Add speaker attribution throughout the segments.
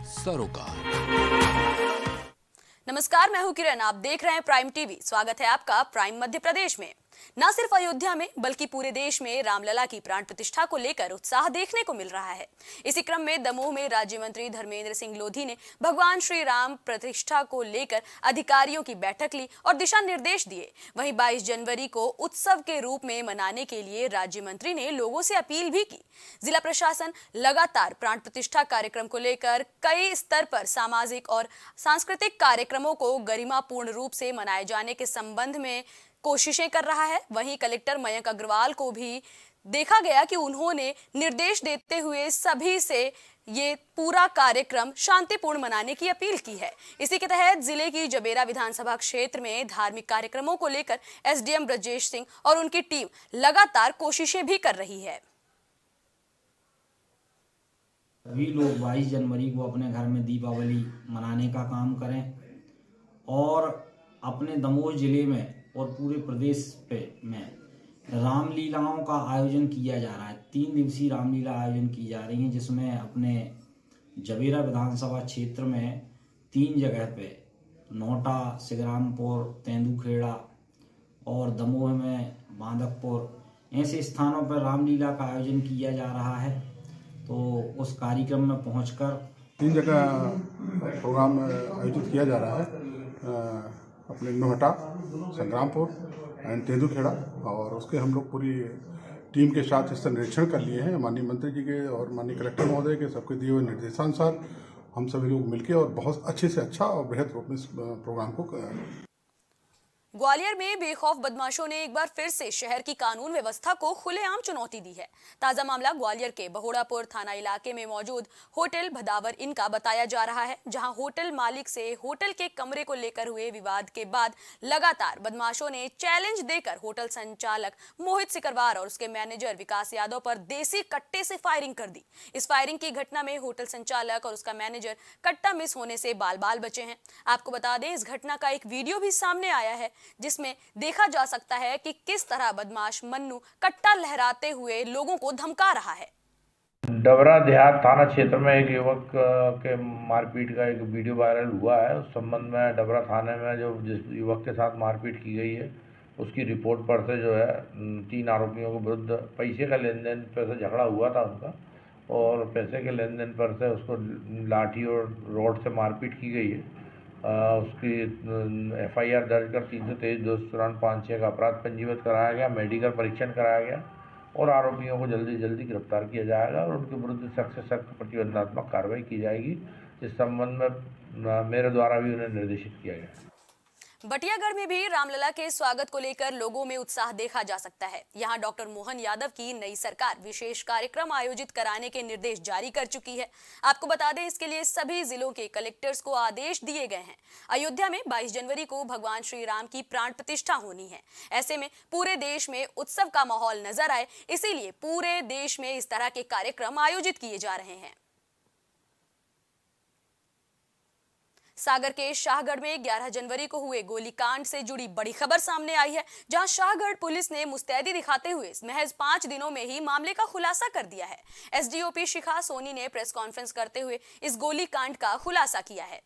Speaker 1: सरोकार।
Speaker 2: नमस्कार, मैं हूं किरण। आप देख रहे हैं प्राइम टीवी। स्वागत है आपका प्राइम मध्य प्रदेश में। न सिर्फ अयोध्या में बल्कि पूरे देश में रामलला की प्राण प्रतिष्ठा को लेकर उत्साह देखने को मिल रहा है। इसी क्रम में दमोह में राज्य मंत्री धर्मेंद्र सिंह लोधी ने भगवान श्री राम प्रतिष्ठा को लेकर अधिकारियों की बैठक ली और दिशा निर्देश दिए। वहीं 22 जनवरी को उत्सव के रूप में मनाने के लिए राज्य मंत्री ने लोगों से अपील भी की। जिला प्रशासन लगातार प्राण प्रतिष्ठा कार्यक्रम को लेकर कई स्तर पर सामाजिक और सांस्कृतिक कार्यक्रमों को गरिमापूर्ण रूप से मनाए जाने के संबंध में कोशिशें कर रहा है। वहीं कलेक्टर मयंक अग्रवाल को भी देखा गया कि उन्होंने निर्देश देते हुए सभी से ये पूरा कार्यक्रम शांतिपूर्ण मनाने की अपील की है। इसी के तहत जिले की जबेरा विधानसभा क्षेत्र में धार्मिक कार्यक्रमों को लेकर एसडीएम ब्रजेश सिंह और उनकी टीम लगातार कोशिशें भी कर रही है।
Speaker 3: सभी लोग 22 जनवरी को अपने घर में दीपावली मनाने का काम करें और अपने दमोह जिले में और पूरे प्रदेश में रामलीलाओं का आयोजन किया जा रहा है। 3 दिवसीय रामलीला आयोजन की जा रही हैं, जिसमें अपने जबेरा विधानसभा क्षेत्र में 3 जगह पे नोटा, सिगरामपुर, तेंदुखेड़ा और दमोह में बांदकपुर ऐसे स्थानों पर रामलीला का आयोजन किया जा रहा है। तो उस कार्यक्रम में पहुंचकर
Speaker 4: 3 जगह प्रोग्राम आयोजित किया जा रहा है, अपने नोहटा, संग्रामपुर एंड तेंदुखेड़ा, और उसके हम लोग पूरी टीम के साथ इसका निरीक्षण कर लिए हैं। माननीय मंत्री जी के और माननीय कलेक्टर महोदय के सबके दिए हुए निर्देशानुसार हम सभी लोग मिलकर और बहुत अच्छे से अच्छा और बृहद रूप में इस प्रोग्राम को
Speaker 2: ग्वालियर में बेखौफ बदमाशों ने एक बार फिर से शहर की कानून व्यवस्था को खुलेआम चुनौती दी है। ताजा मामला ग्वालियर के बहोड़ापुर थाना इलाके में मौजूद होटल भदावर इन का बताया जा रहा है, जहां होटल मालिक से होटल के कमरे को लेकर हुए विवाद के बाद लगातार बदमाशों ने चैलेंज देकर होटल संचालक मोहित सिकरवार और उसके मैनेजर विकास यादव पर देसी कट्टे से फायरिंग कर दी। इस फायरिंग की घटना में होटल संचालक और उसका मैनेजर कट्टा मिस होने से बाल बाल बचे हैं। आपको बता दें, इस घटना का एक वीडियो भी सामने आया है, जिसमें देखा जा सकता है कि किस तरह बदमाश मन्नू कट्टा लहराते हुए लोगों को धमका रहा है।
Speaker 5: डबरा देहात थाना क्षेत्र में एक युवक के मारपीट का एक वीडियो वायरल हुआ है। उस संबंध में डबरा थाने में जो जिस युवक के साथ मारपीट की गई है, उसकी रिपोर्ट पर से जो है 3 आरोपियों के विरुद्ध पैसे का लेन देन पर से झगड़ा हुआ था उनका, और पैसे के लेन देन पर से उसको लाठी और रॉड से मारपीट की गई है। उसकी FIR दर्ज कर 323 294 56 का अपराध पंजीबद्ध कराया गया, मेडिकल परीक्षण कराया गया और आरोपियों को जल्दी जल्दी गिरफ्तार किया जाएगा और उनके विरुद्ध सख्त से सख्त प्रतिबंधात्मक कार्रवाई की जाएगी। इस संबंध में मेरे द्वारा भी उन्हें निर्देशित किया गया।
Speaker 2: बटियागढ़ में भी रामलला के स्वागत को लेकर लोगों में उत्साह देखा जा सकता है। यहां डॉक्टर मोहन यादव की नई सरकार विशेष कार्यक्रम आयोजित कराने के निर्देश जारी कर चुकी है। आपको बता दें, इसके लिए सभी जिलों के कलेक्टर्स को आदेश दिए गए हैं। अयोध्या में 22 जनवरी को भगवान श्री राम की प्राण प्रतिष्ठा होनी है। ऐसे में पूरे देश में उत्सव का माहौल नजर आए, इसीलिए पूरे देश में इस तरह के कार्यक्रम आयोजित किए जा रहे हैं। सागर के शाहगढ़ में 11 जनवरी को हुए गोलीकांड से जुड़ी बड़ी खबर सामने आई है, जहां शाहगढ़ पुलिस ने मुस्तैदी दिखाते हुए महज 5 दिनों में ही मामले का खुलासा कर दिया है। एसडीओपी शिखा सोनी ने प्रेस कॉन्फ्रेंस करते हुए इस गोलीकांड का खुलासा किया है।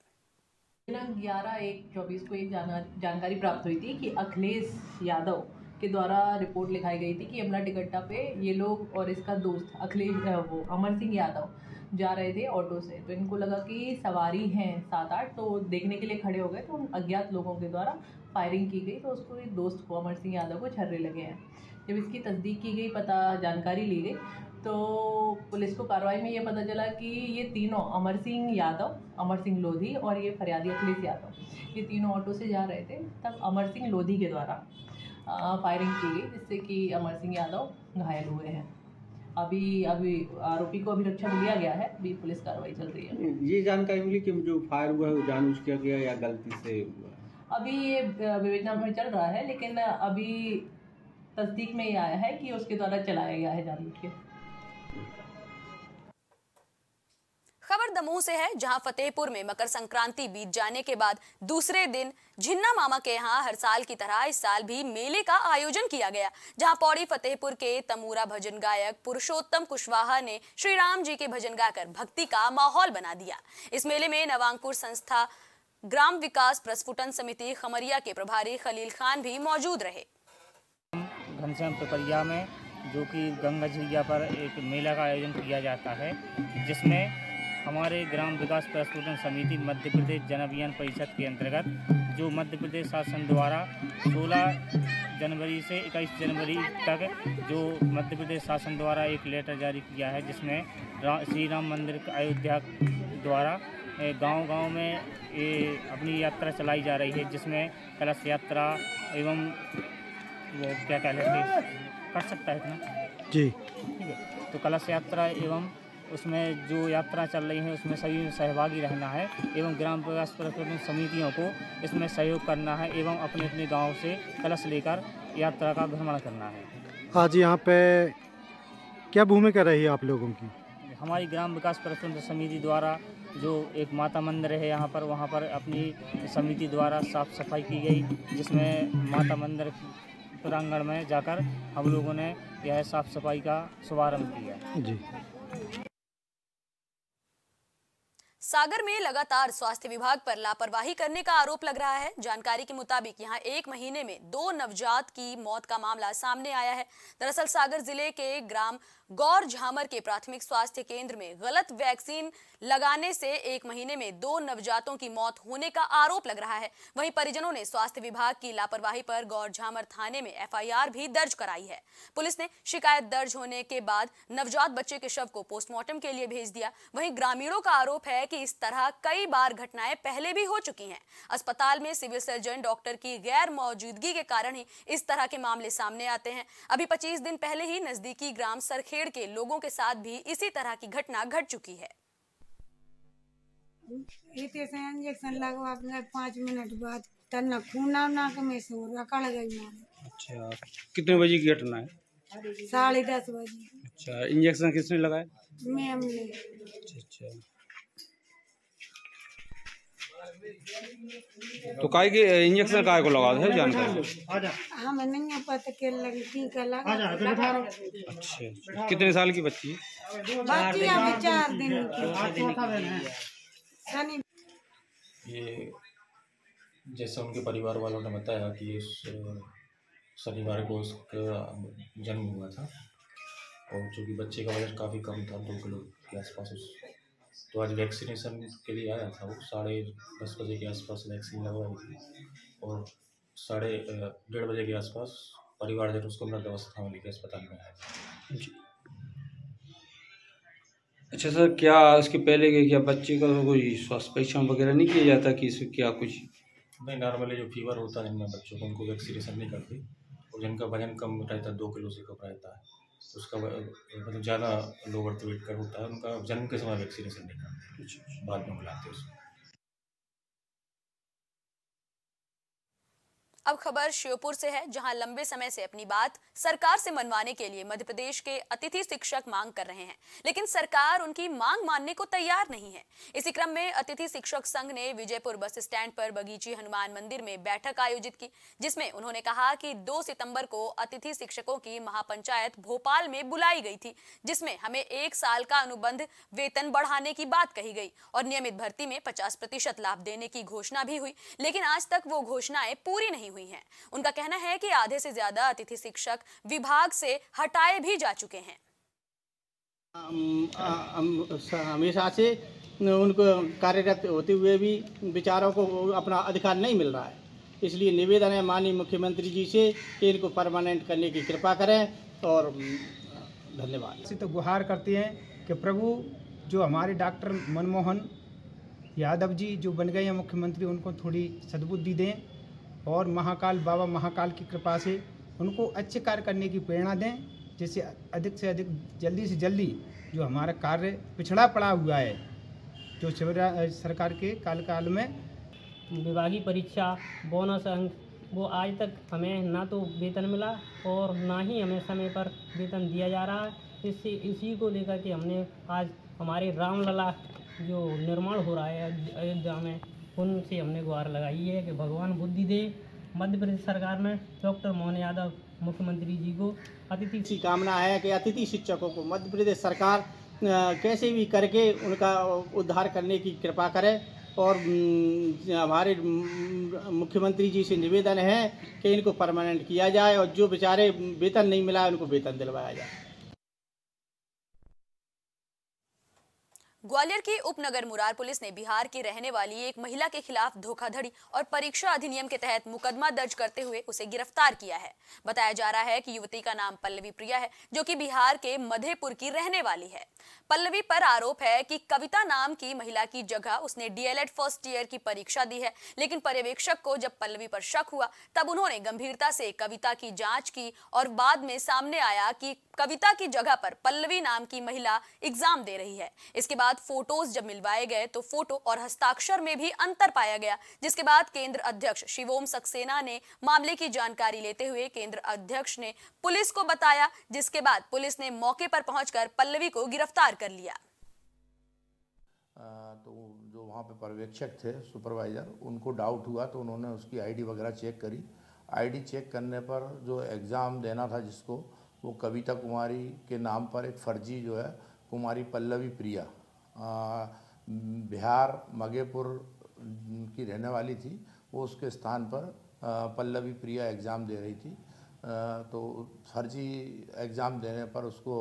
Speaker 6: 11/1/24 को एक जानकारी प्राप्त हुई थी कि अखिलेश यादव के द्वारा रिपोर्ट लिखाई गई थी कि यमुना टिकट्टा पे ये लोग और इसका दोस्त अमर सिंह यादव जा रहे थे ऑटो से। तो इनको लगा कि सवारी हैं 7-8, तो देखने के लिए खड़े हो गए। तो उन अज्ञात लोगों के द्वारा फायरिंग की गई, तो उसको एक दोस्त को, अमर सिंह यादव को, छर्रे लगे हैं। जब इसकी तस्दीक की गई, जानकारी ली गई, तो पुलिस को कार्रवाई में ये पता चला कि ये तीनों, अमर सिंह यादव, अमर सिंह लोधी और ये फरियादी अखिलेश यादव, ये तीनों ऑटो से जा रहे थे। तब अमर सिंह लोधी के द्वारा फायरिंग की गई, जिससे कि अमर सिंह यादव घायल हुए हैं। अभी आरोपी को अभिरक्षा में लिया गया है। अभी पुलिस कार्रवाई चल रही है।
Speaker 7: ये जानकारी मिली कि जो फायर हुआ है वो जानबूझ किया गया या गलती से हुआ?
Speaker 6: अभी ये विवेचना में चल रहा है, लेकिन अभी तस्दीक में ये आया है कि उसके द्वारा चलाया गया है जानबूझ के।
Speaker 2: खबर दमोह से है, जहां फतेहपुर में मकर संक्रांति बीत जाने के बाद दूसरे दिन झिन्ना मामा के यहां हर साल की तरह इस साल भी मेले का आयोजन किया गया, जहां पौड़ी फतेहपुर के तमूरा भजन गायक पुरुषोत्तम कुशवाहा ने श्री राम जी के भजन गाकर भक्ति का माहौल बना दिया। इस मेले में नवांकुर संस्था ग्राम विकास प्रस्फुटन समिति खमरिया के प्रभारी खलील खान भी मौजूद रहे।
Speaker 1: घनश्याम पिपरिया में जो कि गंगा झीलिया पर एक मेला का आयोजन किया जाता है, जिसमें हमारे ग्राम विकास प्रस्फुटन समिति मध्य प्रदेश जन अभियान परिषद के अंतर्गत जो मध्य प्रदेश शासन द्वारा 16 जनवरी से 21 जनवरी तक जो मध्य प्रदेश शासन द्वारा एक लेटर जारी किया है, जिसमें श्री राम मंदिर अयोध्या द्वारा गांव-गांव में अपनी यात्रा चलाई जा रही है, जिसमें कलश यात्रा एवं वो क्या कहते हैं कर सकता है इतना जी, ठीक है। तो कलश यात्रा एवं उसमें जो यात्रा चल रही है उसमें सभी सहभागी रहना है एवं ग्राम विकास प्रस्फुटन समितियों को इसमें सहयोग करना है एवं अपने अपने गांव से कलश लेकर यात्रा का भ्रमण करना है।
Speaker 8: आज यहाँ पे क्या भूमिका रही है आप लोगों की?
Speaker 1: हमारी ग्राम विकास प्रस्फुटन समिति द्वारा जो एक माता मंदिर है यहाँ पर, वहाँ पर अपनी समिति द्वारा साफ सफाई की गई, जिसमें माता मंदिर प्रांगण में जाकर हम लोगों ने यह साफ सफाई का शुभारंभ किया जी।
Speaker 2: सागर में लगातार स्वास्थ्य विभाग पर लापरवाही करने का आरोप लग रहा है। जानकारी के मुताबिक यहां 1 महीने में 2 नवजात की मौत का मामला सामने आया है। दरअसल सागर जिले के ग्राम गौर झामर के प्राथमिक स्वास्थ्य केंद्र में गलत वैक्सीन लगाने से 1 महीने में 2 नवजातों की मौत होने का आरोप लग रहा है। वहीं परिजनों ने स्वास्थ्य विभाग की लापरवाही पर गौर झामर थाने में FIR भी दर्ज कराई है। पुलिस ने शिकायत दर्ज होने के बाद नवजात बच्चे के शव को पोस्टमार्टम के लिए भेज दिया। वहीं ग्रामीणों का आरोप है कि इस तरह कई बार घटनाएं पहले भी हो चुकी हैं। अस्पताल में सिविल सर्जन डॉक्टर की गैर मौजूदगी के कारण ही इस तरह के मामले सामने आते हैं। अभी 25 दिन पहले ही नजदीकी ग्राम सरखेड़ के लोगों के साथ भी इसी तरह की घटना घट चुकी है।
Speaker 9: इंजेक्शन लगवा 5 मिनट बाद तना खून नाक में से रकड़ गई।
Speaker 7: अच्छा, कितने बजे की घटना है?
Speaker 9: 10:30 बजे।
Speaker 7: अच्छा, इंजेक्शन किसने लगाया?
Speaker 9: मैम ने।
Speaker 7: अच्छा, तो काय के इंजेक्शन काय को लगा है जानकारी?
Speaker 9: हमें नहीं पता के लगी टीका लगा।
Speaker 7: अच्छा, कितने साल की बच्ची है?
Speaker 9: बच्ची अभी 4 दिन की।
Speaker 10: ये जैसे उनके परिवार वालों ने बताया कि इस शनिवार को उसका जन्म हुआ था और चूँकि बच्चे का वजन काफ़ी कम था, 2 किलो के आसपास, तो आज वैक्सीनेशन के लिए आया था। वो 10:30 बजे के आसपास वैक्सीन लगवाई थी और 1:30 बजे के आसपास परिवारजन उसको मृत अवस्था में लेकर अस्पताल में आया था।
Speaker 7: अच्छा सर, क्या इसके पहले क्या बच्चे का कोई स्वास्थ्य परीक्षण वगैरह नहीं किया जाता कि इसमें क्या कुछ?
Speaker 10: नहीं, नॉर्मली जो फीवर होता है जिनमें बच्चों को, उनको वैक्सीनेशन नहीं करते और जिनका वजन कम रहता है, 2 किलो से कम रहता है, उसका मतलब ज़्यादा लो बर्थ वेट का होता है, उनका जन्म के समय वैक्सीनेशन नहीं करते, बाद में बुलाते हैं उसको।
Speaker 2: अब खबर श्योपुर से है, जहां लंबे समय से अपनी बात सरकार से मनवाने के लिए मध्य प्रदेश के अतिथि शिक्षक मांग कर रहे हैं, लेकिन सरकार उनकी मांग मानने को तैयार नहीं है। इसी क्रम में अतिथि शिक्षक संघ ने विजयपुर बस स्टैंड पर बगीची हनुमान मंदिर में बैठक आयोजित की, जिसमें उन्होंने कहा कि 2 सितंबर को अतिथि शिक्षकों की महापंचायत भोपाल में बुलाई गई थी, जिसमें हमें 1 साल का अनुबंध वेतन बढ़ाने की बात कही गई और नियमित भर्ती में 50% लाभ देने की घोषणा भी हुई, लेकिन आज तक वो घोषणाएं पूरी नहीं हुई हैं। उनका कहना है कि आधे से ज्यादा अतिथि शिक्षक विभाग से हटाए भी जा चुके हैं।
Speaker 11: हमेशा से उनको कार्यरत होते हुए भी विचारों को अपना अधिकार नहीं मिल रहा है, इसलिए निवेदन है माननीय मुख्यमंत्री जी से कि इनको परमानेंट करने की कृपा करें और धन्यवाद।
Speaker 12: तो गुहार करते हैं कि प्रभु जो हमारे डॉक्टर मनमोहन यादव जी जो बन गए हैं मुख्यमंत्री, उनको थोड़ी सद्बुद्धि दें और महाकाल बाबा महाकाल की कृपा से उनको अच्छे कार्य करने की प्रेरणा दें, जिससे अधिक से अधिक जल्दी से जल्दी जो हमारा कार्य पिछड़ा पड़ा हुआ है जो सरकार के काल में
Speaker 13: विभागीय परीक्षा बोनस अंक वो आज तक हमें ना तो वेतन मिला और ना ही हमें समय पर वेतन दिया जा रहा है। इसी को लेकर के हमने आज हमारे रामलला जो निर्माण हो रहा है अयोध्या में, उनसे हमने गुहार लगाई है कि भगवान बुद्धि दे। मध्य प्रदेश सरकार ने डॉक्टर मोहन यादव मुख्यमंत्री जी को
Speaker 11: अतिथि कामना है कि अतिथि शिक्षकों को मध्य प्रदेश सरकार कैसे भी करके उनका उद्धार करने की कृपा करे। और हमारे मुख्यमंत्री जी से निवेदन है कि इनको परमानेंट किया जाए और जो बेचारे वेतन नहीं मिला उनको वेतन दिलवाया जाए।
Speaker 2: ग्वालियर की उपनगर मुरार पुलिस ने बिहार की रहने वाली एक महिला के खिलाफ धोखाधड़ी और परीक्षा अधिनियम के तहत मुकदमा दर्ज करते हुए उसे गिरफ्तार किया है। बताया जा रहा है कि युवती का नाम पल्लवी प्रिया है, जो कि बिहार के मधेपुर की रहने वाली है। पल्लवी पर आरोप है कि कविता नाम की महिला की जगह उसने डीएलएड फर्स्ट ईयर की परीक्षा दी है, लेकिन पर्यवेक्षक को जब पल्लवी पर शक हुआ तब उन्होंने गंभीरता से कविता की जांच की और बाद में सामने आया कि कविता की जगह पर पल्लवी नाम की महिला एग्जाम दे रही है। इसके बाद फोटोज जब मिलवाए गए तो फोटो और हस्ताक्षर में भी अंतर पाया गया, जिसके बाद केंद्र अध्यक्ष शिवोम सक्सेना ने मामले की जानकारी लेते हुए केंद्र अध्यक्ष ने पुलिस को बताया, जिसके बाद पुलिस ने मौके पर पहुंचकर पल्लवी को गिरफ्तार कर लिया।
Speaker 5: तो जो वहाँ पे पर्यवेक्षक थे, सुपरवाइजर, उनको डाउट हुआ तो उन्होंने उसकी आईडी वगैरह चेक करी। आईडी चेक करने पर जो एग्ज़ाम देना था जिसको, वो कविता कुमारी के नाम पर एक फर्जी जो है कुमारी पल्लवी प्रिया बिहार मधेपुर की रहने वाली थी, वो उसके स्थान पर पल्लवी प्रिया एग्ज़ाम दे रही थी। तो फर्जी एग्ज़ाम देने पर उसको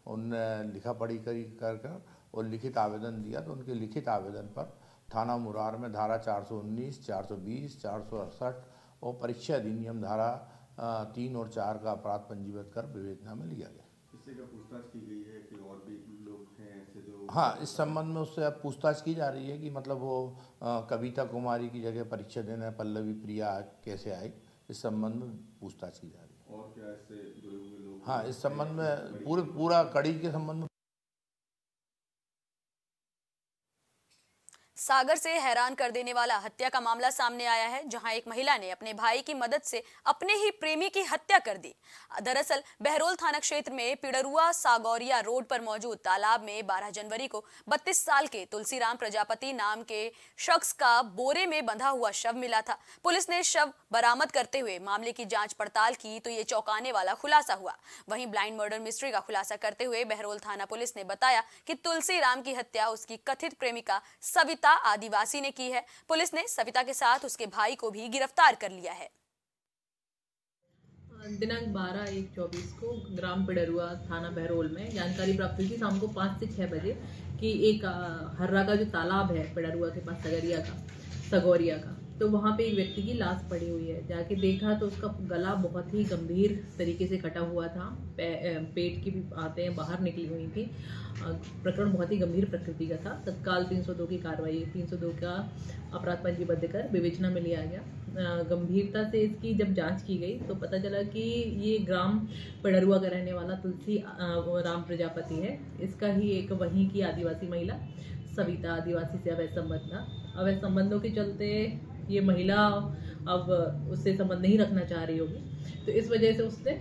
Speaker 5: उनने लिखा पढ़ी कर और लिखित आवेदन दिया। तो उनके लिखित आवेदन पर थाना मुरार में धारा 419, 420, 468 और परीक्षा अधिनियम धारा 3 और 4 का अपराध पंजीबद्ध कर विवेचना में लिया गया।
Speaker 14: किसी का पूछताछ की गई है कि और भी लोग हैं ऐसे जो?
Speaker 5: हाँ, इस संबंध में उससे अब पूछताछ की जा रही है कि मतलब वो कविता कुमारी की जगह परीक्षा देने पल्लवी प्रिया कैसे आई, इस संबंध में पूछताछ की जा रही है।
Speaker 14: और क्या इससे जुड़े हुए लोग?
Speaker 5: हाँ, इस संबंध में पूरा कड़ी के संबंध में।
Speaker 2: सागर से हैरान कर देने वाला हत्या का मामला सामने आया है, जहां एक महिला ने अपने भाई की मदद से अपने ही प्रेमी की हत्या कर दी। दरअसल बहरोल थाना क्षेत्र में पिड़रुआ सागौरिया रोड पर मौजूद तालाब में 12 जनवरी को 32 साल के तुलसीराम प्रजापति नाम के शख्स का बोरे में बंधा हुआ शव मिला था। पुलिस ने शव बरामद करते हुए मामले की जांच पड़ताल की तो ये चौंकाने वाला खुलासा हुआ। वहीं ब्लाइंड मर्डर मिस्ट्री का खुलासा करते हुए बहरोल थाना पुलिस ने बताया कि तुलसीराम की हत्या उसकी कथित प्रेमिका सविता आदिवासी ने की है। पुलिस ने सविता के साथ उसके भाई को भी गिरफ्तार कर लिया है।
Speaker 6: दिनांक 12/1/24 को ग्राम पिड़रुआ थाना बहरोल में जानकारी प्राप्त हुई थी शाम को 5 से 6 बजे कि एक हर्रा का जो तालाब है पिड़रुआ के पास सगौरिया का, तो वहाँ पे एक व्यक्ति की लाश पड़ी हुई है। जाके देखा तो उसका गला बहुत ही गंभीर तरीके से कटा हुआ था, पेट की भी आंतें बाहर निकली हुई थी। प्रकरण बहुत ही गंभीर प्रकृति का था। तत्काल 302 की कार्रवाई 302 का अपराध पंजीबद्ध कर विवेचना में लिया गया। गंभीरता से इसकी जब जांच की गई तो पता चला कि ये ग्राम पिड़रुआ का रहने वाला तुलसी राम प्रजापति है। इसका ही एक वहीं की आदिवासी महिला सविता आदिवासी से अवैध संबंध था। अवैध संबंधों के चलते ये महिला अब उससे संबंध नहीं रखना चाह रही होगी, तो इस वजह से उसने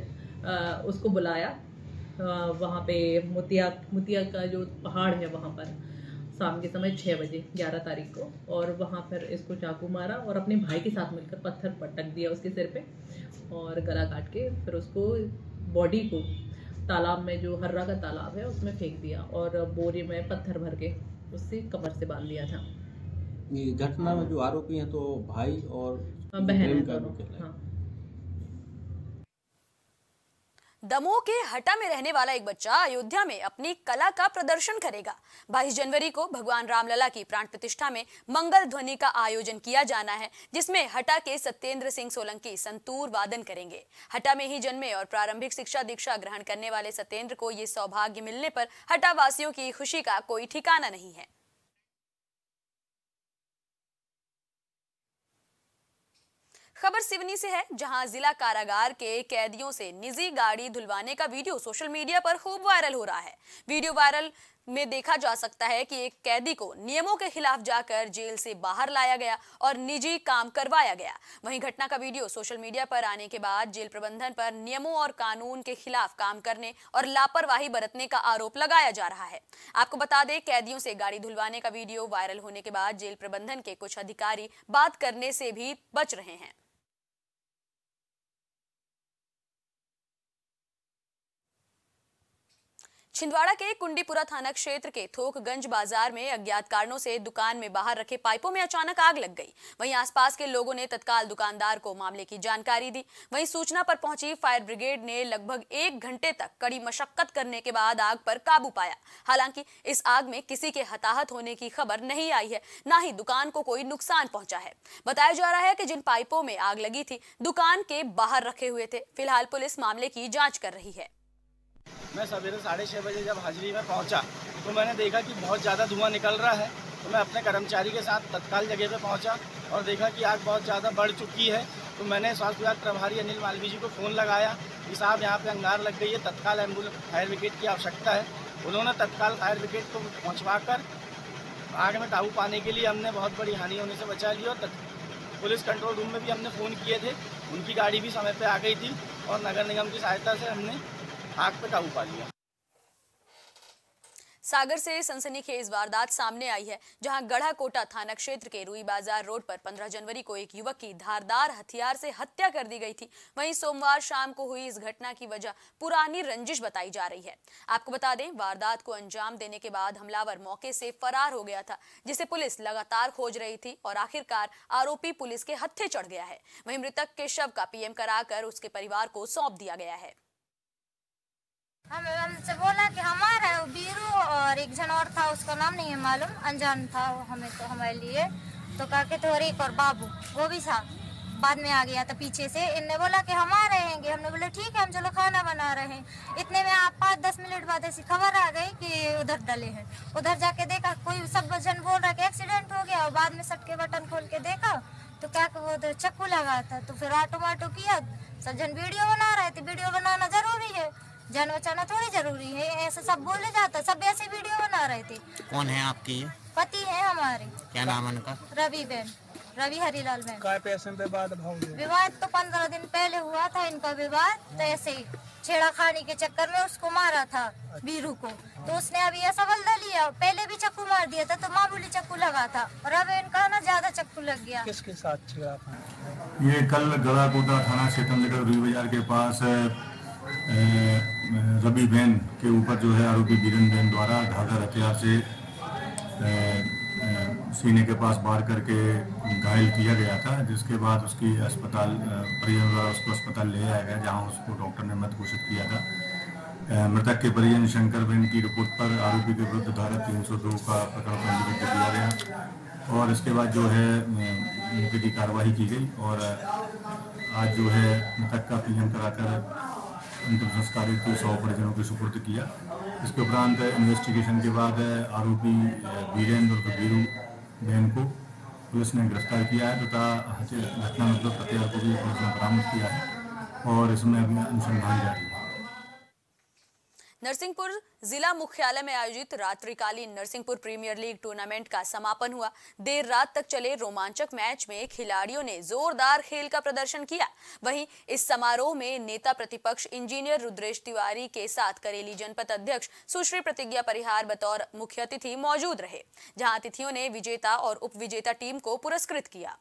Speaker 6: उसको बुलाया वहाँ पे मुतिया का जो पहाड़ है वहाँ पर शाम के समय 6 बजे 11 तारीख को, और वहाँ पर इसको चाकू मारा और अपने भाई के साथ मिलकर पत्थर पटक दिया उसके सिर पे और गला काट के फिर उसको बॉडी को तालाब में, जो हर्रा का तालाब है, उसमें फेंक दिया और बोरे में पत्थर भर के उससे कमर से बांध लिया था।
Speaker 7: ये घटना में जो आरोपी हैं तो भाई और
Speaker 6: बहन का हाँ।
Speaker 2: दमोह के हटा में रहने वाला एक बच्चा अयोध्या में अपनी कला का प्रदर्शन करेगा। 22 जनवरी को भगवान रामलला की प्राण प्रतिष्ठा में मंगल ध्वनि का आयोजन किया जाना है, जिसमें हटा के सत्येंद्र सिंह सोलंकी संतूर वादन करेंगे। हटा में ही जन्मे और प्रारंभिक शिक्षा दीक्षा ग्रहण करने वाले सत्येंद्र को ये सौभाग्य मिलने पर हटा वासियों की खुशी का कोई ठिकाना नहीं है। खबर सिवनी से है, जहां जिला कारागार के कैदियों से निजी गाड़ी धुलवाने का वीडियो सोशल मीडिया पर खूब वायरल हो रहा है। वीडियो वायरल में देखा जा सकता है कि एक कैदी को नियमों के खिलाफ जाकर जेल से बाहर लाया गया और निजी काम करवाया गया। वहीं घटना का वीडियो सोशल मीडिया पर आने के बाद जेल प्रबंधन पर नियमों और कानून के खिलाफ काम करने और लापरवाही बरतने का आरोप लगाया जा रहा है। आपको बता दें, कैदियों से गाड़ी धुलवाने का वीडियो वायरल होने के बाद जेल प्रबंधन के कुछ अधिकारी बात करने से भी बच रहे हैं। छिंदवाड़ा के कुंडीपुरा थाना क्षेत्र के थोकगंज बाजार में अज्ञात कारणों से दुकान में बाहर रखे पाइपों में अचानक आग लग गई। वहीं आसपास के लोगों ने तत्काल दुकानदार को मामले की जानकारी दी। वहीं सूचना पर पहुंची फायर ब्रिगेड ने लगभग 1 घंटे तक कड़ी मशक्कत करने के बाद आग पर काबू पाया। हालांकि इस आग में किसी के हताहत होने की खबर नहीं आई है, न ही दुकान को कोई नुकसान पहुंचा है। बताया जा रहा है कि जिन पाइपों में आग लगी थी दुकान के बाहर रखे हुए थे। फिलहाल पुलिस मामले की जाँच कर रही है।
Speaker 11: मैं सवेरे 6:30 बजे जब हाजिरी में पहुंचा तो मैंने देखा कि बहुत ज़्यादा धुआं निकल रहा है, तो मैं अपने कर्मचारी के साथ तत्काल जगह पे पहुंचा और देखा कि आग बहुत ज़्यादा बढ़ चुकी है। तो मैंने स्वास्थ्य विभाग प्रभारी अनिल मालवीय जी को फ़ोन लगाया कि साहब यहाँ पे अंगार लग गई है, तत्काल एम्बुलेंस फायर ब्रिगेड की आवश्यकता है। उन्होंने तत्काल फायर ब्रिगेड को पहुँचवा कर आग में काबू पाने के लिए हमने बहुत बड़ी हानि होने से बचा लिया। और पुलिस कंट्रोल रूम में भी हमने फ़ोन किए थे, उनकी गाड़ी भी समय पर आ गई थी और नगर निगम की सहायता से हमने आग पे काबू पा लिया।
Speaker 2: सागर से सनसनीखेज वारदात सामने आई है, जहां गढ़ाकोटा थाना क्षेत्र के रुई बाजार रोड पर 15 जनवरी को एक युवक की धारदार हथियार से हत्या कर दी गई थी। वहीं सोमवार शाम को हुई इस घटना की वजह पुरानी रंजिश बताई जा रही है। आपको बता दें, वारदात को अंजाम देने के बाद हमलावर मौके से फरार हो गया था, जिसे पुलिस लगातार खोज रही थी और आखिरकार आरोपी पुलिस के हत्थे चढ़ गया है। वहीं मृतक के शव का पीएम कराकर उसके परिवार को सौंप दिया गया है।
Speaker 15: हमसे बोला कि हमारा बीरू और एक जन और था, उसका नाम नहीं है मालूम, अनजान था हमें तो हमारे लिए। तो काके तो और एक और बाबू वो भी था, बाद में आ गया था पीछे से। इनने बोला कि हमारे रहेंगे, हमने बोला ठीक है हम चलो खाना बना रहे हैं। इतने में आप 5-10 मिनट बाद ऐसी खबर आ गई कि उधर डले हैं। उधर जाके देखा कोई सब जन बोल रहा कि एक्सीडेंट हो गया, और बाद में सट के बटन खोल के देखा तो क्या वो उधर चक्कू लगा था। तो फिर ऑटो किया, सब जन वीडियो बना रहे थे। वीडियो बनाना जरूरी है, जान बचाना थोड़ी जरूरी है, ऐसा सब बोले जाता, सब ऐसे वीडियो बना रहे थे।
Speaker 16: कौन है आपकी?
Speaker 15: पति है हमारे।
Speaker 16: क्या नाम है उनका?
Speaker 15: रवि हरिलाल बहन।
Speaker 16: काय पैसे में
Speaker 15: विवाद तो 15 दिन पहले हुआ था इनका विवाद, तो ऐसे ही छेड़ाखानी के चक्कर में उसको मारा था बीरू को। तो उसने अभी ऐसा बदला लिया, पहले भी चक्कू मार दिया था, तो मामूली चक्कू लगा था, और अब इनका ना ज्यादा चक्कू लग गया।
Speaker 16: किसके साथ छेड़ाखानी?
Speaker 17: ये कल गढ़ाकोटा थाना क्षेत्र अंतर्गत रुई बाजार के पास रवि बहन के ऊपर जो है आरोपी बीरन बहन द्वारा धारदार हथियार से सीने के पास वार करके घायल किया गया था, जिसके बाद उसकी अस्पताल परिजन द्वारा उसको अस्पताल ले जाया गया, जहां उसको डॉक्टर ने मृत घोषित किया था। मृतक के परिजन शंकर बहन की रिपोर्ट पर आरोपी के विरुद्ध धारा 302 का प्रकरण पंजीकृत किया गया और इसके बाद जो है उनके की कार्रवाई की गई और आज जो है मृतक का पीएम कराकर अंतिम संस्कार हेतु 100 परिजनों के सुपुर्द किया। इसके उपरांत इन्वेस्टिगेशन के बाद आरोपी वीरेंद्र और बीरू बहन को पुलिस ने गिरफ्तार किया है तथा घटना में हथियार को भी पुलिस ने बरामद किया है और इसमें अभी अनुसंधान जारी है।
Speaker 2: नरसिंहपुर जिला मुख्यालय में आयोजित रात्रिकालीन नरसिंहपुर प्रीमियर लीग टूर्नामेंट का समापन हुआ। देर रात तक चले रोमांचक मैच में खिलाड़ियों ने जोरदार खेल का प्रदर्शन किया। वहीं इस समारोह में नेता प्रतिपक्ष इंजीनियर रुद्रेश तिवारी के साथ करेली जनपद अध्यक्ष सुश्री प्रतिज्ञा परिहार बतौर मुख्य अतिथि मौजूद रहे, जहां अतिथियों ने विजेता और उप विजेता टीम को पुरस्कृत किया।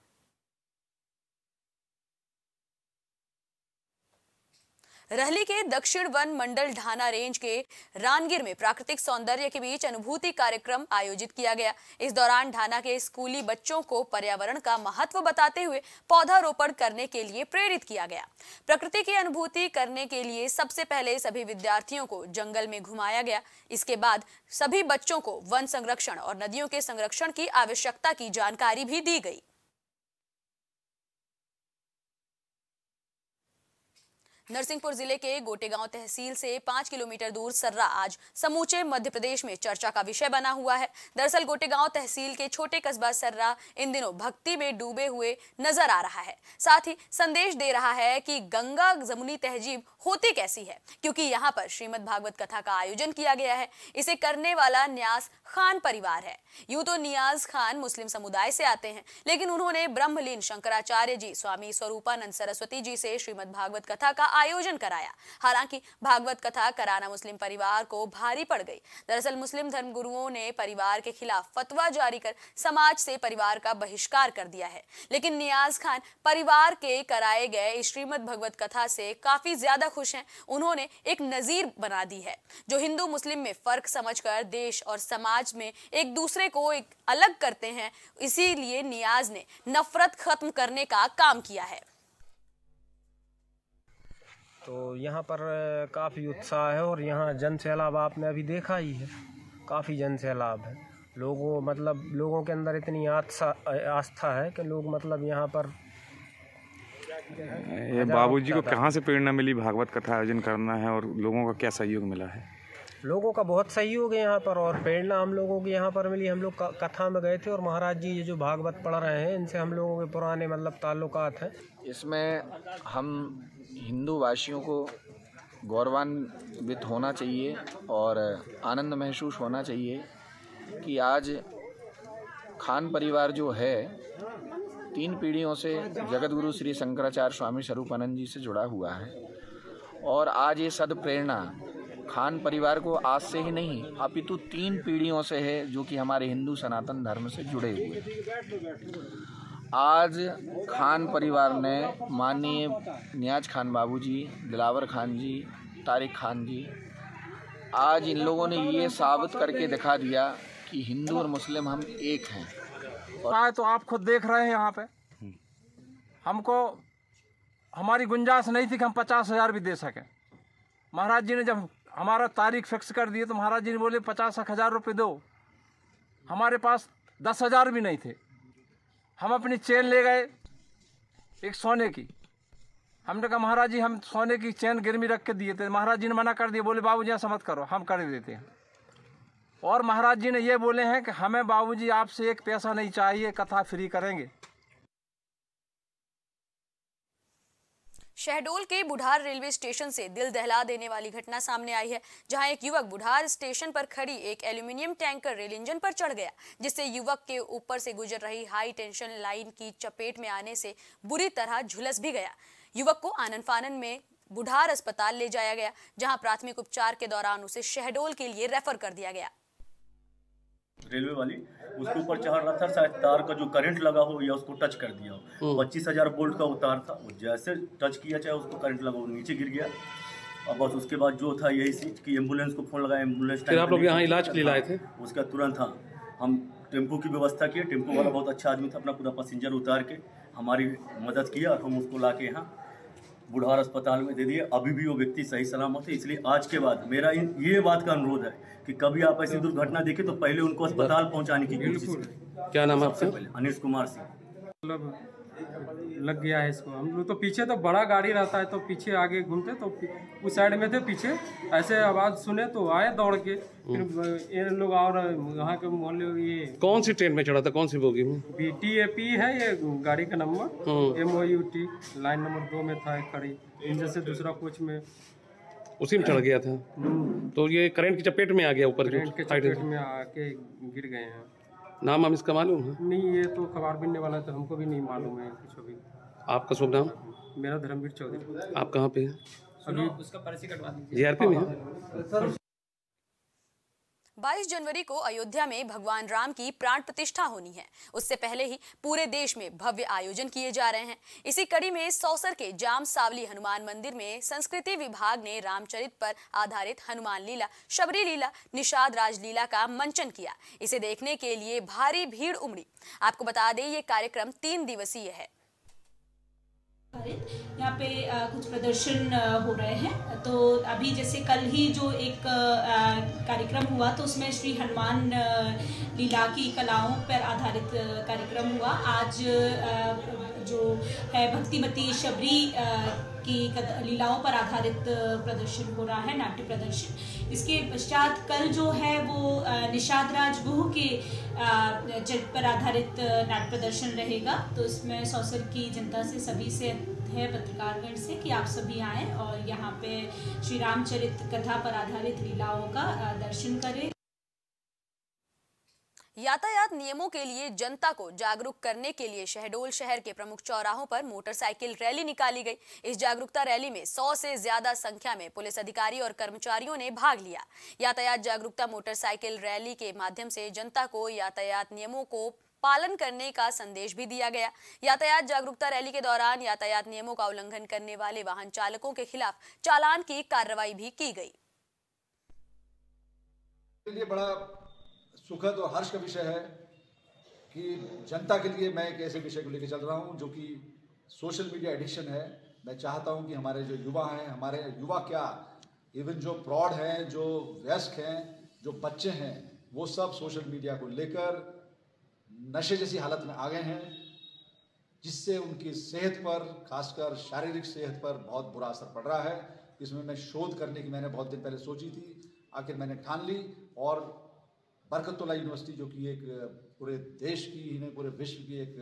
Speaker 2: रहली के दक्षिण वन मंडल ढाना रेंज के रानगिर में प्राकृतिक सौंदर्य के बीच अनुभूति कार्यक्रम आयोजित किया गया। इस दौरान ढाना के स्कूली बच्चों को पर्यावरण का महत्व बताते हुए पौधारोपण करने के लिए प्रेरित किया गया। प्रकृति की अनुभूति करने के लिए सबसे पहले सभी विद्यार्थियों को जंगल में घुमाया गया। इसके बाद सभी बच्चों को वन संरक्षण और नदियों के संरक्षण की आवश्यकता की जानकारी भी दी गई। नरसिंहपुर जिले के गोटेगांव तहसील से 5 किलोमीटर दूर सर्रा आज समूचे मध्य प्रदेश में चर्चा का विषय बना हुआ है। दरअसल गोटेगांव तहसील के छोटे कस्बा सर्रा इन दिनों भक्ति में डूबे हुए नजर आ रहा है। साथ ही संदेश दे रहा है कि गंगा जमुनी तहजीब होती कैसी है, क्योंकि यहाँ पर श्रीमद् भागवत कथा का आयोजन किया गया है। इसे करने वाला न्यास खान परिवार है। यूं तो नियाज खान मुस्लिम समुदाय से आते हैं, लेकिन उन्होंने ब्रह्मलीन शंकराचार्य जी स्वामी स्वरूपानंद सरस्वती जी से श्रीमद् भागवत कथा का आयोजन कराया। हालांकि भागवत कथा कराना मुस्लिम परिवार को भारी पड़ गई। दरअसल मुस्लिम धर्मगुरुओं ने परिवार के खिलाफ फतवा जारी कर समाज से परिवार का बहिष्कार कर दिया है। लेकिन नियाज खान परिवार के कराए गए इस श्रीमद् भागवत कथा से काफी ज्यादा खुश हैं। उन्होंने एक नजीर बना दी है जो हिंदू मुस्लिम में फर्क समझकर देश और समाज में एक दूसरे को एक अलग करते हैं। इसीलिए नियाज ने नफरत खत्म करने का काम किया है।
Speaker 18: तो यहाँ पर काफ़ी उत्साह है और यहाँ जन सैलाब आपने अभी देखा ही है, काफ़ी जन सैलाब है। लोगों के अंदर इतनी आस्था है कि लोग यहाँ पर
Speaker 19: ये बाबूजी को कहाँ से प्रेरणा मिली भागवत कथा आयोजन करना है और लोगों का क्या सहयोग मिला है?
Speaker 18: लोगों का बहुत सहयोग है यहाँ पर और प्रेरणा हम लोगों की यहाँ पर मिली। हम लोग कथा में गए थे और महाराज जी ये जो भागवत पढ़ रहे हैं इनसे हम लोगों के पुराने ताल्लुकात हैं।
Speaker 20: इसमें हम हिंदू वासियों को गौरवान्वित होना चाहिए और आनंद महसूस होना चाहिए कि आज खान परिवार जो है 3 पीढ़ियों से जगतगुरु श्री शंकराचार्य स्वामी स्वरूपानंद जी से जुड़ा हुआ है और आज ये सदप्रेरणा खान परिवार को आज से ही नहीं अपितु 3 पीढ़ियों से है जो कि हमारे हिंदू सनातन धर्म से जुड़े हुए। आज खान परिवार ने माननीय नियाज खान बाबूजी, दिलावर खान जी, तारिक खान जी, आज इन लोगों ने ये साबित करके दिखा दिया कि हिंदू और मुस्लिम हम एक हैं।
Speaker 21: और तो आप खुद देख रहे हैं यहाँ पे हमको हमारी गुंजाइश नहीं थी कि हम 50,000 भी दे सकें। महाराज जी ने जब हमारा तारीख फिक्स कर दिए तो महाराज जी ने बोले 50,000 रुपये दो। हमारे पास 10,000 भी नहीं थे। हम अपनी चेन ले गए एक सोने की। हमने कहा महाराज जी हम सोने की चेन गिरवी रख के दिए थे। महाराज जी ने मना कर दिया, बोले बाबूजी ऐसा मत करो, हम कर देते हैं। और महाराज जी ने ये बोले हैं कि हमें बाबूजी आपसे एक पैसा नहीं चाहिए, कथा फ्री करेंगे।
Speaker 2: शहडोल के बुढ़ार रेलवे स्टेशन से दिल दहला देने वाली घटना सामने आई है, जहां एक युवक बुढ़ार स्टेशन पर खड़ी एक एल्यूमिनियम टैंकर रेल इंजन पर चढ़ गया, जिससे युवक के ऊपर से गुजर रही हाई टेंशन लाइन की चपेट में आने से बुरी तरह झुलस भी गया। युवक को आनन फानन में बुढ़ार अस्पताल ले जाया गया, जहां प्राथमिक उपचार के दौरान उसे शहडोल के लिए रेफर कर दिया गया।
Speaker 22: रेलवे वाली उसके ऊपर चढ़ रहा था, शायद तार का जो करंट लगा हो या उसको टच कर दिया हो। 25,000 वोल्ट का उतार था, वो जैसे टच किया चाहे उसको करंट लगा, वो नीचे गिर गया। और बस उसके बाद जो था यही चीज कि एम्बुलेंस को फोन लगाया, एम्बुलेंस
Speaker 23: फिर आप लोग यहाँ इलाज के लिए लाए थे?
Speaker 22: उसका तुरंत हम टेम्पो की व्यवस्था किए। टेम्पो वाला बहुत अच्छा आदमी था, अपना पूरा पैसेंजर उतार के हमारी मदद किया और हम उसको ला के यहाँ बुढ़ार अस्पताल में दे दिए। अभी भी वो व्यक्ति सही सलामत है। इसलिए आज के बाद मेरा ये बात का अनुरोध है कि कभी आप ऐसी दुर्घटना देखें तो पहले उनको अस्पताल पहुंचाने की कोशिश करें।
Speaker 23: क्या नाम है आपका?
Speaker 22: अनिश कुमार सिंह।
Speaker 24: लग गया है इसको। हम लोग तो पीछे तो बड़ा गाड़ी रहता है तो पीछे आगे घूमते तो उस साइड में थे, पीछे ऐसे आवाज़ सुने तो आए दौड़ के। फिर ये लोग और यहाँ के मोहल्ले ये
Speaker 23: कौन सी ट्रेन में चढ़ा था, कौन सी बोगी में? BTAP है ये गाड़ी का नंबर,
Speaker 24: MOUT लाइन नंबर 2 में था एक खड़ी, इंजन से दूसरा कोच में
Speaker 23: उसी में चढ़ गया था। तो ये करंट की चपेट में आ गया ऊपर,
Speaker 24: करंट के चपेट में आके गिर गए हैं।
Speaker 23: नाम हम इसका मालूम है?
Speaker 24: नहीं, ये तो खबर बिनने वाला तो हमको भी नहीं मालूम है कुछ अभी।
Speaker 23: आपका शुभ नाम?
Speaker 24: मेरा धर्मवीर चौधरी।
Speaker 23: आप कहाँ पे हैं?
Speaker 24: अभी उसका पर्ची कटवा दीजिए।
Speaker 23: जीआरपी में है।
Speaker 2: 22 जनवरी को अयोध्या में भगवान राम की प्राण प्रतिष्ठा होनी है। उससे पहले ही पूरे देश में भव्य आयोजन किए जा रहे हैं। इसी कड़ी में सौसर के जाम सावली हनुमान मंदिर में संस्कृति विभाग ने रामचरित पर आधारित हनुमान लीला, शबरी लीला, निषाद राजलीला का मंचन किया। इसे देखने के लिए भारी भीड़ उमड़ी। आपको बता दें ये कार्यक्रम 3 दिवसीय है।
Speaker 25: यहाँ पे कुछ प्रदर्शन हो रहे हैं। तो अभी जैसे कल ही जो एक कार्यक्रम हुआ तो उसमें श्री हनुमान लीला की कलाओं पर आधारित कार्यक्रम हुआ। आज जो है भक्तिमती शबरी की लीलाओं पर आधारित प्रदर्शन हो रहा है, नाट्य प्रदर्शन। इसके पश्चात कल जो है वो निषाद राज गुह के चरित्र पर आधारित नाट्य प्रदर्शन रहेगा। तो इसमें सौसर की जनता से सभी से है, पत्रकारगण से, कि आप सभी आएँ और यहाँ पे श्री रामचरित कथा पर आधारित लीलाओं का दर्शन करें।
Speaker 2: यातायात नियमों के लिए जनता को जागरूक करने के लिए शहडोल शहर के प्रमुख चौराहों पर मोटरसाइकिल रैली निकाली गई। इस जागरूकता रैली में 100 से ज्यादा संख्या में पुलिस अधिकारी और कर्मचारियों ने भाग लिया। यातायात जागरूकता मोटरसाइकिल रैली के माध्यम से जनता को यातायात नियमों को पालन करने का संदेश भी दिया गया। यातायात जागरूकता रैली के दौरान यातायात नियमों का उल्लंघन करने वाले वाहन चालकों के खिलाफ चालान की कार्रवाई भी की गई।
Speaker 1: बड़ा सुखद और हर्ष का विषय है कि जनता के लिए मैं एक ऐसे विषय को लेकर चल रहा हूं जो कि सोशल मीडिया एडिक्शन है। मैं चाहता हूं कि हमारे जो युवा हैं, हमारे युवा क्या, इवन जो प्रौढ़ हैं, जो वयस्क हैं, जो बच्चे हैं, वो सब सोशल मीडिया को लेकर नशे जैसी हालत में आ गए हैं, जिससे उनकी सेहत पर, खासकर शारीरिक सेहत पर बहुत बुरा असर पड़ रहा है। इसमें मैं शोध करने की मैंने बहुत दिन पहले सोची थी, आखिर मैंने ठान ली और बरकतुल्लाह यूनिवर्सिटी, जो कि एक पूरे देश की ही नहीं पूरे विश्व की एक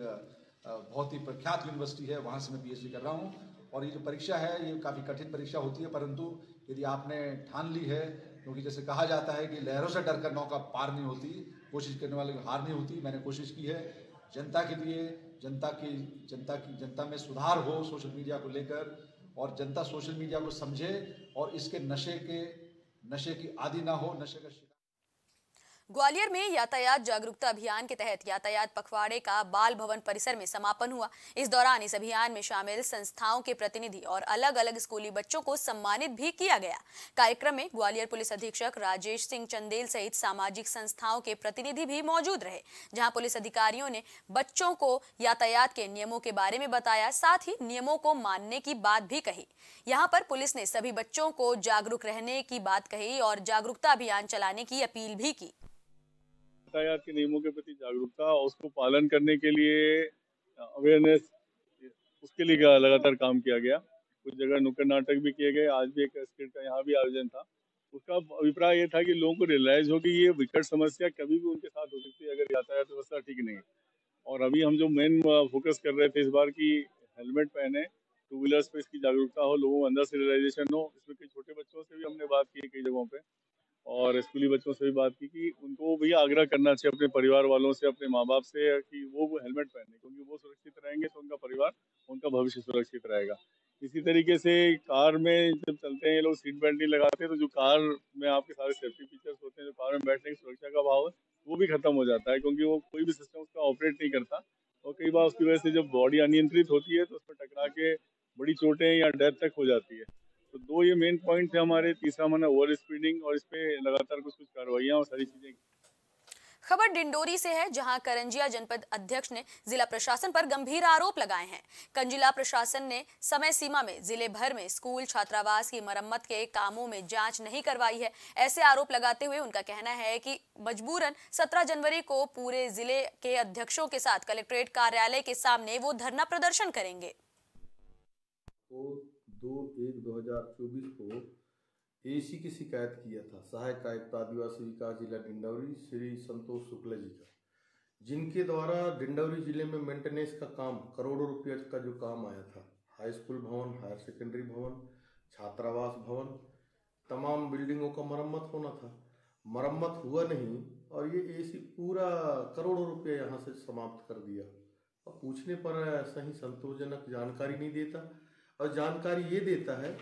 Speaker 1: बहुत ही प्रख्यात यूनिवर्सिटी है, वहाँ से मैं PhD कर रहा हूँ। और ये जो परीक्षा है ये काफ़ी कठिन परीक्षा होती है, परंतु यदि आपने ठान ली है, क्योंकि जैसे कहा जाता है कि लहरों से डरकर नौका पार नहीं होती, कोशिश करने वाले की हार नहीं होती। मैंने कोशिश की है जनता के लिए, जनता में सुधार हो सोशल मीडिया को लेकर, और जनता सोशल मीडिया को समझे और इसके नशे की आदी ना हो, नशे का।
Speaker 2: ग्वालियर में यातायात जागरूकता अभियान के तहत यातायात पखवाड़े का बाल भवन परिसर में समापन हुआ। इस दौरान इस अभियान में शामिल संस्थाओं के प्रतिनिधि और अलग अलग स्कूली बच्चों को सम्मानित भी किया गया। कार्यक्रम में ग्वालियर पुलिस अधीक्षक राजेश सिंह चंदेल सहित सामाजिक संस्थाओं के प्रतिनिधि भी मौजूद रहे, जहां पुलिस अधिकारियों ने बच्चों को यातायात के नियमों के बारे में बताया, साथ ही नियमों को मानने की बात भी कही। यहाँ पर पुलिस ने सभी बच्चों को जागरूक रहने की बात कही और जागरूकता अभियान चलाने की अपील भी की।
Speaker 3: यातायात के नियमों के प्रति जागरूकता और उसको पालन करने के लिए अवेयरनेस, उसके लिए लगातार काम किया गया। कुछ जगह नुक्कड़ नाटक भी किए गए। आज भी एक स्किट का यहाँ भी आयोजन था। उसका अभिप्राय ये था कि लोगों को रियलाइज हो कि ये विकट समस्या कभी भी उनके साथ हो सकती है अगर यातायात व्यवस्था ठीक नहीं है। और अभी हम जो मेन फोकस कर रहे थे इस बार की हेलमेट पहने, टू व्हीलर्स पे इसकी जागरूकता हो, लोगों को अंदर से रियलाइजेशन हो। इसमें कई छोटे बच्चों से भी हमने बात की कई जगहों पे और स्कूली बच्चों से भी बात की कि उनको भी आग्रह करना चाहिए अपने परिवार वालों से, अपने माँ बाप से कि वो हेलमेट पहने, क्योंकि वो सुरक्षित रहेंगे तो उनका परिवार, उनका भविष्य सुरक्षित रहेगा। इसी तरीके से कार में जब चलते हैं ये लोग सीट बेल्ट नहीं लगाते, तो जो कार में आपके सारे सेफ्टी फीचर्स होते हैं, जो कार में बैठने की सुरक्षा का भाव है, वो भी खत्म हो जाता है, क्योंकि वो कोई भी सिस्टम उसका ऑपरेट नहीं करता। और कई बार उसकी वजह से जब बॉडी अनियंत्रित होती है तो उस पर टकरा के बड़ी चोटें या डेथ तक हो जाती है। तो दो ये मेन पॉइंट है हमारे। तीसरा माना ओवर स्पीडिंग, और इस पे लगातार कुछ कार्रवाइयाँ और सारी चीजें।
Speaker 2: खबर डिंडोरी से है, जहां करंजिया जनपद अध्यक्ष ने जिला प्रशासन पर गंभीर आरोप लगाए हैं। कंजिला प्रशासन ने समय सीमा में जिले भर में स्कूल छात्रावास की मरम्मत के कामों में जांच नहीं करवाई है। ऐसे आरोप लगाते हुए उनका कहना है कि मजबूरन 17 जनवरी को पूरे जिले के अध्यक्षों के साथ कलेक्ट्रेट कार्यालय के सामने वो धरना प्रदर्शन करेंगे।
Speaker 14: 2/1/2024 को एसी की शिकायत किया था सहायक आयुक्त आदिवासी विकास जिला डिंडौरी श्री संतोष शुक्ला जी का, जिनके द्वारा डिंडौरी जिले में मेंटेनेंस का काम करोड़ों रुपये का जो काम आया था, हाई स्कूल भवन, हायर सेकेंडरी भवन, छात्रावास भवन, तमाम बिल्डिंगों का मरम्मत होना था, मरम्मत हुआ नहीं और ये एसी पूरा करोड़ों रुपये यहाँ से समाप्त कर दिया। और पूछने पर सही संतोषजनक जानकारी नहीं देता, और जानकारी ये देता है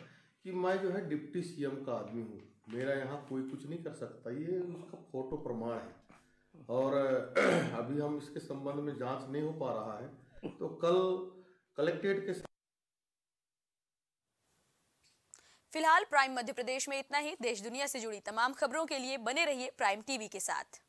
Speaker 14: कि मैं जो है डिप्टी सीएम का आदमी हूँ, मेरा यहाँ कोई कुछ नहीं कर सकता। ये उसका फोटो प्रमाण है और अभी हम इसके संबंध में जांच नहीं हो पा रहा है, तो कल कलेक्ट्रेट के।
Speaker 2: फिलहाल प्राइम मध्य प्रदेश में इतना ही। देश दुनिया से जुड़ी तमाम खबरों के लिए बने रहिए प्राइम टीवी के साथ।